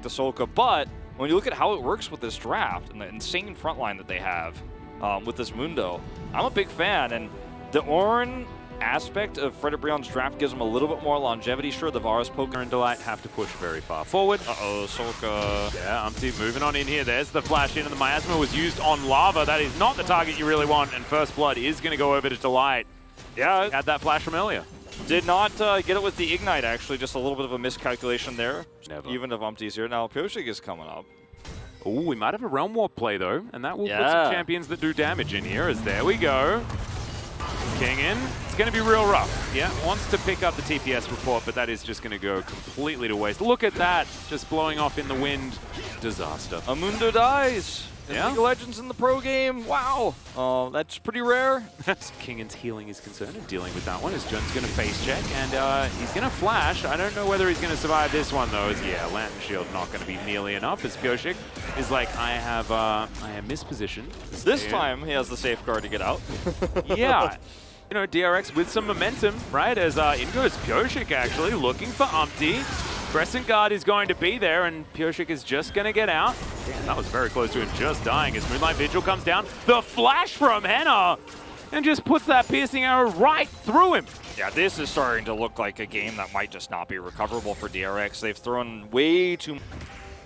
the Solka, but when you look at how it works with this draft and the insane front line that they have with this Mundo, I'm a big fan. And the Orin aspect of FREDIT BRION's draft gives him a little bit more longevity. Sure, the Varus, Poker, and Delight have to push very far forward. Uh-oh, Solka. Yeah, Umpty moving on in here. There's the flash in, and the Miasma was used on Lava. That is not the target you really want, and First Blood is going to go over to Delight. Yeah, Had that flash from earlier. did not get it with the Ignite, actually. Just a little bit of a miscalculation there. Never. Even if Umpty's here. Now, Pioshik is coming up. Oh, we might have a Realm Warp play, though, and that will put some champions that do damage in here, as there we go. King in. It's going to be real rough. Yeah, wants to pick up the TPS report, but that is just going to go completely to waste. Look at that, just blowing off in the wind. Disaster. A Mundo dies. In Yeah. League of Legends in the pro game. Wow. That's pretty rare. Kingan's healing is concerned and dealing with that one as Jun's going to face check, and he's going to flash. I don't know whether he's going to survive this one, though. As, yeah, Lantern Shield not going to be nearly enough, as Pioshik is like, I am mispositioned. This time, he has the safeguard to get out. Yeah. You know, DRX with some momentum, right? As in goes Pioshik, actually, looking for Umpty. Crescent Guard is going to be there, and Pioshik is just going to get out. Damn, that was very close to him just dying as Moonlight Vigil comes down. The flash from Henna! And just puts that piercing arrow right through him. Yeah, this is starting to look like a game that might just not be recoverable for DRX. They've thrown way too much.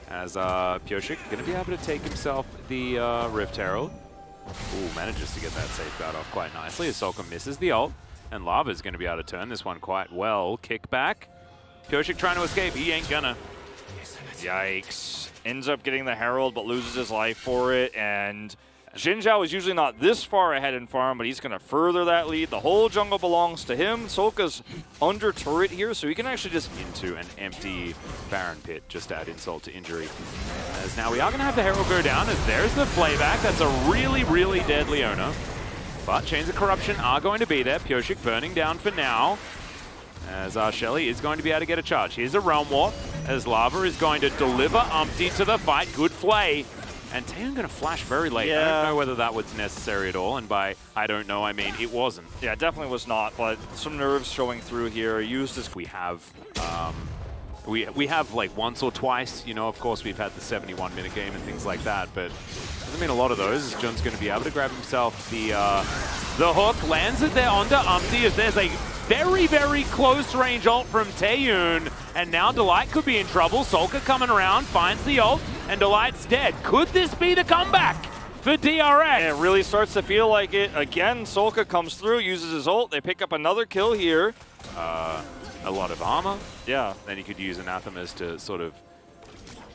As Pioshik going to be able to take himself the Rift Herald. Ooh, manages to get that safeguard off quite nicely as Solka misses the ult. And Lava's going to be able to turn this one quite well. Kickback. Pioshik trying to escape. He ain't gonna. Yikes. Ends up getting the Herald, but loses his life for it. And Xin Zhao is usually not this far ahead in farm, but he's going to further that lead. The whole jungle belongs to him. Solka's under turret here, so he can actually just into an empty Baron pit, just to add insult to injury. As now we are going to have the Herald go down, as there's the playback. That's a really, really dead Leona. But Chains of Corruption are going to be there. Pioshik burning down for now. As Shelly is going to be able to get a charge. Here's a Realm Warp, as Lava is going to deliver Umpty to the fight. Good flay. And Taeyeon going to flash very late. Yeah. I don't know whether that was necessary at all, and by I don't know, I mean it wasn't. Yeah, definitely was not, but some nerves showing through here. Used as we have we have like once or twice, you know, of course we've had the 71-minute game and things like that, but doesn't mean a lot of those. Jun's going to be able to grab himself the hook, lands it there onto Umpty, as there's a very, very close range ult from Taeyeon, and now Delight could be in trouble. Solka coming around, finds the ult, and Delight's dead. Could this be the comeback for DRX? And it really starts to feel like it. Again, Solka comes through, uses his ult. They pick up another kill here. A lot of armor. Yeah. Then you could use Anathemas to sort of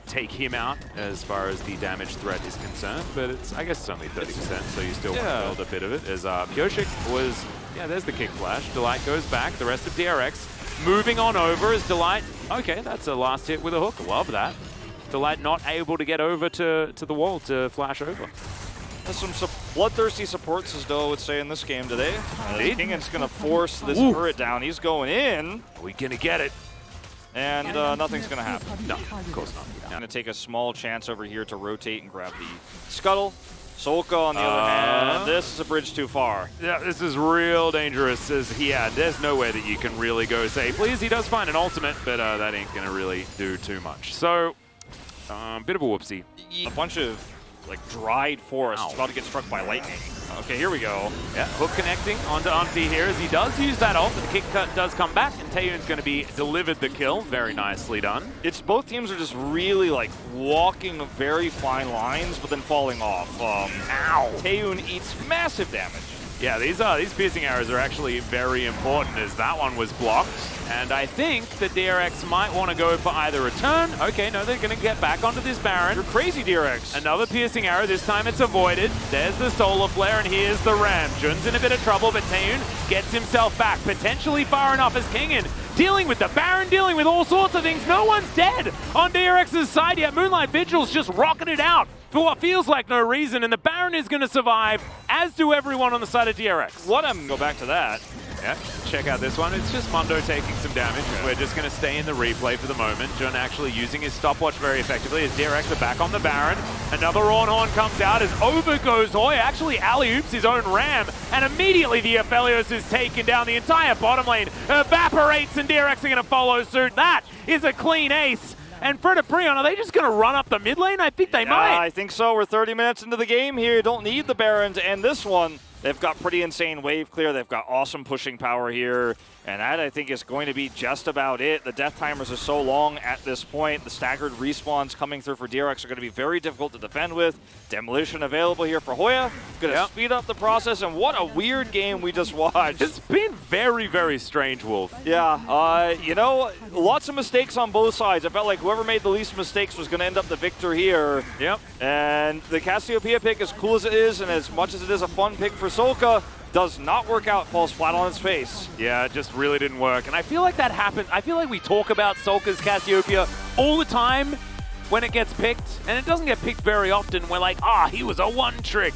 take him out as far as the damage threat is concerned, but it's, I guess it's only 30%, so you still want to build a bit of it. As Pioshik was, yeah, there's the kick flash. Delight goes back. The rest of DRX moving on over as Delight, okay, that's a last hit with a hook. Love that. Delight not able to get over to the wall to flash over. There's some bloodthirsty supports, as Doa would say in this game today. Kingan's going to force this turret down. He's going in. Are we going to get it? And nothing's going to happen. No, of course not. Going to take a small chance over here to rotate and grab the scuttle. Solka, on the other hand, this is a bridge too far. Yeah, this is real dangerous. As there's nowhere that you can really go safely. As he does find an ultimate, but that ain't going to really do too much. So, bit of a whoopsie. A bunch of like dried forest. It's about to get struck by lightning. Okay, here we go. Yeah, hook connecting onto Umpty here as he does use that ult, but the kick cut does come back, and Taeyeon's going to be delivered the kill. Very nicely done. It's both teams are just really like walking very fine lines, but then falling off. Ow! Taeyeon eats massive damage. Yeah, these piercing arrows are actually very important, as that one was blocked. And I think the DRX might want to go for either a turn. Okay, no, they're going to get back onto this Baron. You're crazy, DRX. Another piercing arrow. This time it's avoided. There's the solar flare, and here's the ram. Jun's in a bit of trouble, but Taeyeon gets himself back, potentially far enough as Kingan dealing with the Baron, dealing with all sorts of things. No one's dead on DRX's side yet. Moonlight Vigil's just rocking it out for what feels like no reason, and the Baron is going to survive, as do everyone on the side of DRX. Go back to that. Yeah, check out this one. It's just Mundo taking some damage. We're just going to stay in the replay for the moment. Jun actually using his stopwatch very effectively as DRX are back on the Baron. Another Ornhorn comes out as over goes Hoy. Actually alley-oops his own Ram, and immediately the Aphelios is taken down. The entire bottom lane evaporates, and DRX are going to follow suit. That is a clean ace. And FREDIT BRION, are they just going to run up the mid lane? I think they might. I think so. We're 30 minutes into the game here. You don't need the Baron to end this one. They've got pretty insane wave clear. They've got awesome pushing power here. And that, I think, is going to be just about it. The death timers are so long at this point. The staggered respawns coming through for DRX are going to be very difficult to defend with. Demolition available here for Hoya. Going to speed up the process. And what a weird game we just watched. It's been very, very strange, Wolf. Yeah, you know, lots of mistakes on both sides. I felt like whoever made the least mistakes was going to end up the victor here. Yep. And the Cassiopeia pick, as cool as it is and as much as it is a fun pick for Solka, does not work out, falls flat on its face. Yeah, it just really didn't work. And I feel like that happened. I feel like we talk about Solka's Cassiopeia all the time when it gets picked, and it doesn't get picked very often. We're like, he was a one trick.